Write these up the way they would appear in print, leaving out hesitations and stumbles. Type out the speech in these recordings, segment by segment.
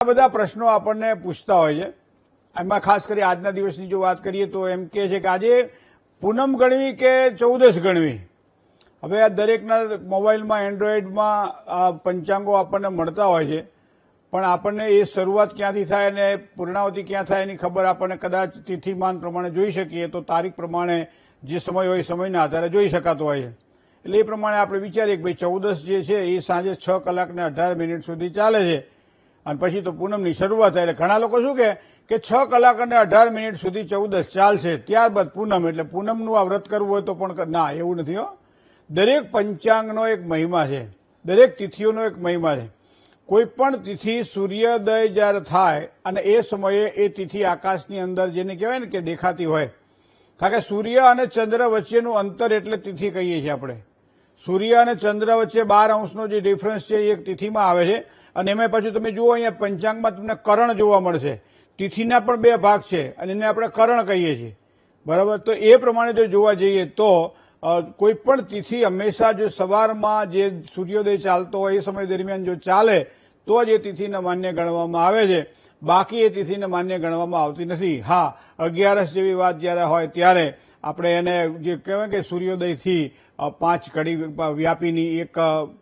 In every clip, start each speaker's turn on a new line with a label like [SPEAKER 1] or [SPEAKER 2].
[SPEAKER 1] આ બધા પ્રશ્નો આપણને પૂછતા હોય છે. એમાં ખાસ કરી આજના દિવસની જો વાત કરીએ તો એમ કહે છે કે આજે પૂનમ ગણવી કે ચૌદશ ગણવી. હવે આ દરેકના મોબાઈલમાં એન્ડ્રોઈડમાં આ પંચાંગો આપણને મળતા હોય છે, પણ આપણને એ શરૂઆત ક્યાંથી થાય અને પૂર્ણાવતી ક્યાં થાય એની ખબર આપણને કદાચ તિથિમાન પ્રમાણે જોઈ શકીએ તો તારીખ પ્રમાણે જે સમય હોય એ સમયના આધારે જોઈ શકાતો હોય છે. એટલે એ પ્રમાણે આપણે વિચારીએ કે ભાઈ ચૌદશ જે છે એ સાંજે 6 કલાકને 18 મિનિટ સુધી ચાલે છે અને પછી તો પૂનમની શરૂઆત થાય. એટલે ઘણા લોકો શું કે 6 કલાક અને 18 મિનિટ સુધી ચૌદશ ચાલશે, ત્યારબાદ પૂનમ. એટલે પૂનમનું આ વ્રત કરવું હોય તો પણ ના, એવું નથી હો. દરેક પંચાંગનો એક મહિમા છે, દરેક તિથિઓનો એક મહિમા છે. કોઈ પણ તિથિ સૂર્યોદય જ્યારે થાય અને એ સમયે એ તિથિ આકાશની અંદર જેને કહેવાય ને કે દેખાતી હોય, કારણ કે સૂર્ય અને ચંદ્ર વચ્ચેનું અંતર એટલે તિથિ કહીએ છીએ આપણે. સૂર્ય અને ચંદ્ર વચ્ચે 12 અંશનો જે ડિફરન્સ છે એ એક તિથિમાં આવે છે. અને એમાં પાછું તમે જુઓ અહીંયા પંચાંગમાં તમને કરણ જોવા મળશે. તિથિના પણ 2 ભાગ છે અને એને આપણે કરણ કહીએ છીએ, બરાબર. તો એ પ્રમાણે જો જોવા જઈએ તો કોઈ પણ તિથિ હંમેશા જો સવારમાં જે સૂર્યોદય ચાલતો હોય એ સમય દરમિયાન જો ચાલે તો જ એ તિથિને માન્ય ગણવામાં આવે છે, બાકી એ તિથિને માન્ય ગણવામાં આવતી નથી. હા, 11 જેવી વાત જ્યારે હોય ત્યારે આપણે એને જે કહેવાય કે સૂર્યોદયથી 5 ઘડી વ્યાપીની એક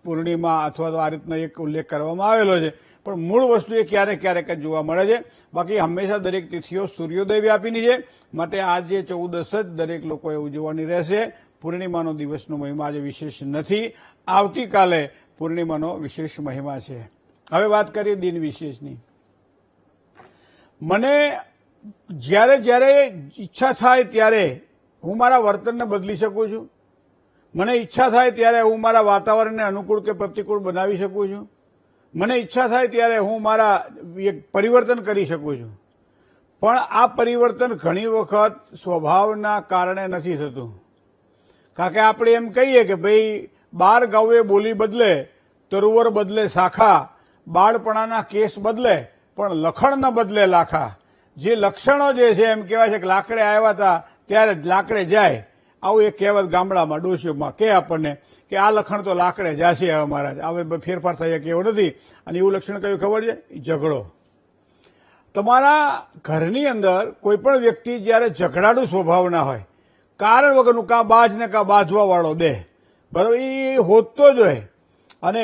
[SPEAKER 1] પૂર્ણિમા અથવા તો આ રીતનો એક ઉલ્લેખ કરવામાં આવેલો છે, પણ મૂળ વસ્તુ એ ક્યારેક ક્યારેક જ જોવા મળે છે. બાકી હંમેશા દરેક તિથિઓ સૂર્યોદય વ્યાપીની છે, માટે આજે ચૌદશ જ દરેક લોકોએ ઉજવવાની રહેશે. પૂર્ણિમાનો દિવસનો મહિમા આજે વિશેષ નથી, આવતીકાલે પૂર્ણિમાનો વિશેષ મહિમા છે. હવે વાત કરીએ દિન વિશેષની. મને જ્યારે જ્યારે ઈચ્છા થાય ત્યારે હું મારા વર્તનને બદલી શકું છું. મને ઈચ્છા થાય ત્યારે હું મારા વાતાવરણને અનુકૂળ કે પ્રતિકૂળ બનાવી શકું છું. મને ઈચ્છા થાય ત્યારે હું મારા પરિવર્તન કરી શકું છું. પણ આ પરિવર્તન ઘણી વખત સ્વભાવના કારણે નથી થતું. કારણ કે આપણે એમ કહીએ કે ભાઈ 12 ગાઉએ બોલી બદલે, તરુવર બદલે શાખા, બાળપણાના કેસ બદલે પણ લખણ ન બદલે લાખા. જે લક્ષણો જે છે એમ કહેવાય છે કે લાકડે આવ્યા હતા ત્યારે જ લાકડે જાય, આવું એક કહેવત ગામડામાં ડોશીઓમાં કે આપણને કે આ લખણ તો લાકડે જશે હવે મહારાજ, હવે ફેરફાર થાય કે એવું નથી. અને એવું લક્ષણ કયું ખબર છે? ઝઘડો. તમારા ઘરની અંદર કોઈ પણ વ્યક્તિ જ્યારે ઝઘડાડું સ્વભાવના હોય, કારણ વગરનું કાં બાજ ને કાં બાજવા વાળો દે, બરાબર, એ હોતો જ હોય. અને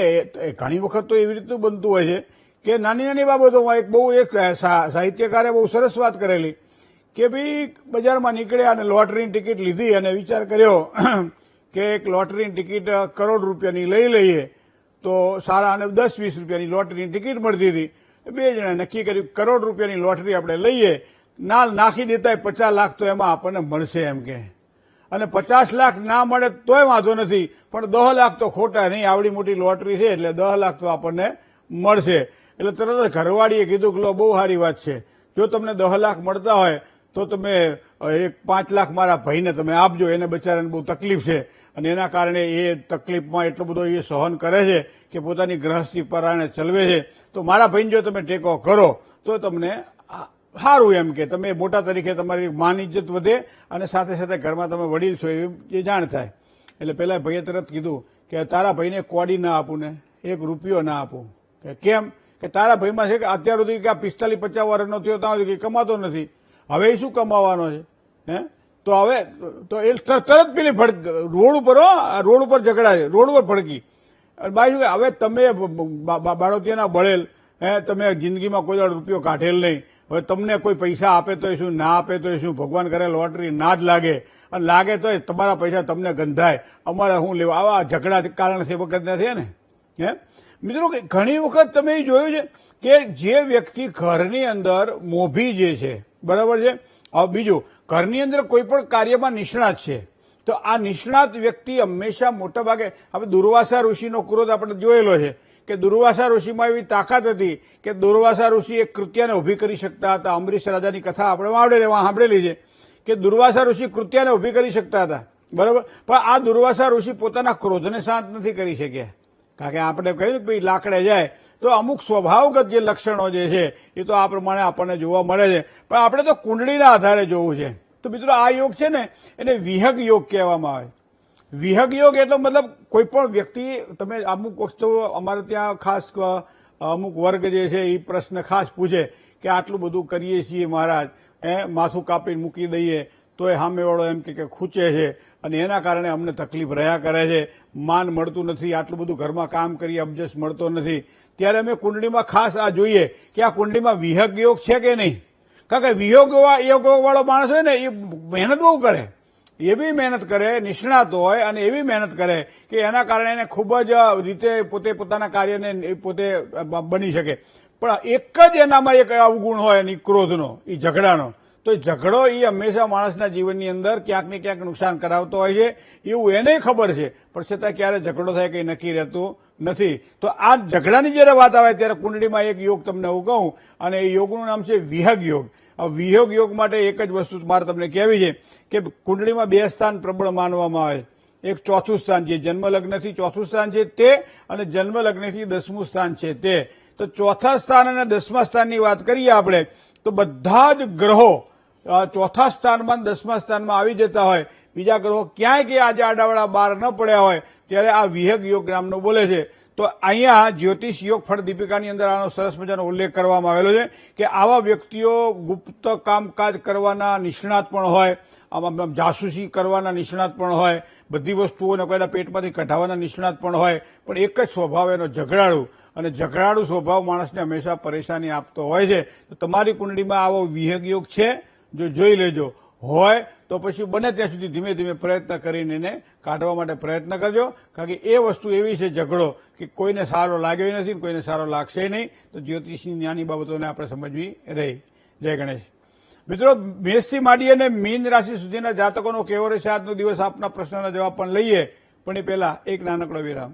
[SPEAKER 1] ઘણી વખત તો એવી રીતનું બનતું હોય છે કે નાની નાની બાબતોમાં એક સાહિત્યકારે બહુ સરસ વાત કરેલી કે ભાઈ બજારમાં નીકળ્યા અને લોટરીની ટિકિટ લીધી અને વિચાર કર્યો કે એક લોટરીની ટિકિટ ₹1 કરોડ રૂપિયાની લઈ લઈએ તો સારા, અને 10-20 રૂપિયાની લોટરીની ટિકિટ મળતી હતી. 2 જણાએ નક્કી કર્યું ₹1 કરોડ રૂપિયાની લોટરી આપણે લઈએ, નાખી દેતા 50 લાખ તો એમાં આપણને મળશે એમ કે. અને 50 લાખ ના મળે તોય વાંધો નથી, પણ 10 લાખ તો ખોટા નહીં, આવડી મોટી લોટરી છે એટલે 10 લાખ તો આપણને મળશે. એટલે તરત જ ઘરવાળીએ કીધું કે લો, બહુ સારી વાત છે, જો તમને 10 લાખ મળતા હોય તો તમે 5 લાખ મારા ભાઈને તમે આપજો, એને બચારાને બહુ તકલીફ છે અને એના કારણે એ તકલીફમાં એટલો બધો એ સહન કરે છે કે પોતાની ગ્રહસ્થી પરાણે ચલવે છે. તો મારા ભાઈને જો તમે ટેકો કરો તો તમને સારું, એમ કે તમે મોટા તરીકે તમારી માન ઇજ્જત વધે અને સાથે સાથે ઘરમાં તમે વડીલ છો એ જાણ થાય. એટલે પેલા ભાઈએ તરત કીધું કે તારા ભાઈને કોડી ના આપું ને ₹1 ના આપું. કેમ? કે તારા ભાઈમાં છે કે અત્યાર સુધી કે 45-50 વર્ષનો થયો ત્યાં સુધી કમાતો નથી, હવે એ શું કમાવાનો છે? તો હવે તો એ તરત પેલી રોડ ઉપર ઝઘડા છે, રોડ ઉપર ભડકી. બાજુ હવે તમે બાળોતિયાના બળેલ, તમે જિંદગીમાં કોઈ ₹1 કાઢેલ નહીં, હવે તમને કોઈ પૈસા આપે તો શું, ના આપે તો શું, ભગવાન કરે લોટરી ના જ લાગે, અને લાગે તો તમારા પૈસા તમને ગંધાય, અમારે શું લેવા? આવા ઝઘડા કારણથી વખત નથી ને. મિત્રો, ઘણી વખત તમે એ જોયું છે કે જે વ્યક્તિ ઘરની અંદર મોભી જે છે, બરાબર છે. હવે બીજું, ઘરની અંદર કોઈ પણ કાર્યમાં નિષ્ણાત છે, તો આ નિષ્ણાત વ્યક્તિ હંમેશા મોટા ભાગે, હવે દુર્વાસા ઋષિનો ક્રોધ આપણે જોયેલો છે કે દુર્વાસા ઋષિમાં એવી તાકાત હતી કે દુર્વાસા ઋષિ એક કૃત્યાને ઊભી કરી શકતા હતા. અમરીશ રાજાની કથા આપણે સાંભળેલી છે કે દુર્વાસા ઋષિ કૃત્યાને ઊભી કરી શકતા હતા, બરાબર. પણ આ દુર્વાસા ઋષિ પોતાના ક્રોધને શાંત નથી કરી શક્યા. કારણ કે આપણે કહ્યું કે ભાઈ લાકડે જાય તો અમુક સ્વભાવગત જે લક્ષણો જે છે એ તો આ પ્રમાણે આપણને જોવા મળે છે, પણ આપણે તો કુંડળીના આધારે જોવું છે. તો મિત્રો, આ યોગ છે ને એને વિહગ યોગ કહેવામાં આવે. વિહગ યોગ એટલે મતલબ કોઈ પણ વ્યક્તિ, તમે અમુક વસ્તુ અમારે ત્યાં ખાસ અમુક વર્ગ જે છે એ પ્રશ્ન ખાસ પૂછે કે આટલું બધું કરીએ છીએ મહારાજ, માથું કાપીને મૂકી દઈએ તોય સામેવાળો એમ કે ખૂંચે છે અને એના કારણે અમને તકલીફ રહ્યા કરે છે, માન મળતું નથી, આટલું બધું ઘરમાં કામ કરીએ અબજસ મળતો નથી. ત્યારે અમે કુંડળીમાં ખાસ આ જોઈએ કે આ કુંડળીમાં વિહગ યોગ છે કે નહીં. કારણ કે વિયોગ વાળો માણસ હોય ને એ મહેનત બહુ કરે, એવી મહેનત કરે, નિષ્ણાત હોય અને એવી મહેનત કરે કે એના કારણે એને ખૂબ જ રીતે પોતે પોતાના કાર્યને પોતે બની શકે. પણ એક જ એનામાં એક અવગુણ હોય એની ક્રોધનો, એ ઝઘડાનો. તો ઝઘડો એ હંમેશા માણસના જીવનની અંદર ક્યાંક ને ક્યાંક નુકસાન કરાવતો હોય છે, એવું એને ખબર છે, પણ છતાં ક્યારે ઝઘડો થાય કંઈ નક્કી રહેતું નથી. તો આ ઝઘડાની જ્યારે વાત આવે ત્યારે કુંડળીમાં એક યોગ તમને હું કહું અને એ યોગનું નામ છે વિહગ યોગ. આ વિહગ યોગ માટે એક જ વસ્તુ મારે તમને કહેવી છે કે કુંડળીમાં 2 સ્થાન પ્રબળ માનવામાં આવે છે. એક ચોથું સ્થાન છે, જન્મ લગ્નથી ચોથું સ્થાન છે તે, અને જન્મ લગ્નથી 10મું સ્થાન છે તે. તો ચોથા સ્થાન અને 10મા સ્થાનની વાત કરીએ આપણે તો બધા જ ગ્રહો ચોથા સ્થાનમાં 10મા સ્થાનમાં આવી જતા હોય, બીજા ગ્રહો ક્યાંય કે આજે આડાવાળા બહાર ન પડ્યા હોય ત્યારે આ વિહગ યોગ નામનો બોલે છે. તો અહીંયા જ્યોતિષ યોગ ફળ દીપિકાની અંદર આનો સરસ મજાનો ઉલ્લેખ કરવામાં આવેલો છે કે આવા વ્યક્તિઓ ગુપ્ત કામકાજ કરવાના નિષ્ણાત પણ હોય, આમાં જાસૂસી કરવાના નિષ્ણાત પણ હોય, બધી વસ્તુઓને કોઈના પેટમાંથી કઢાવવાના નિષ્ણાત પણ હોય, પણ એક જ સ્વભાવ એનો ઝઘડાળુ, અને ઝઘડાળુ સ્વભાવ માણસને હંમેશા પરેશાની આપતો હોય છે. તો તમારી કુંડળીમાં આવો વિહગ યોગ છે, જો જોઈ લેજો. હોય તો પછી બને ત્યાં સુધી ધીમે ધીમે પ્રયત્ન કરીને એને કાઢવા માટે પ્રયત્ન કરજો. કારણ કે એ વસ્તુ એવી છે ઝઘડો કે કોઈને સારો લાગ્યો નથી, કોઈને સારો લાગશે નહીં. તો જ્યોતિષની નાની બાબતોને આપણે સમજવી રહી. જય ગણેશ. મિત્રો, મેષથી માંડી અને મીન રાશિ સુધીના જાતકોનો કેવો રહેશે આજનો દિવસ, આપના પ્રશ્નના જવાબ પણ લઈએ, પણ એ પહેલા એક નાનકડો વિરામ.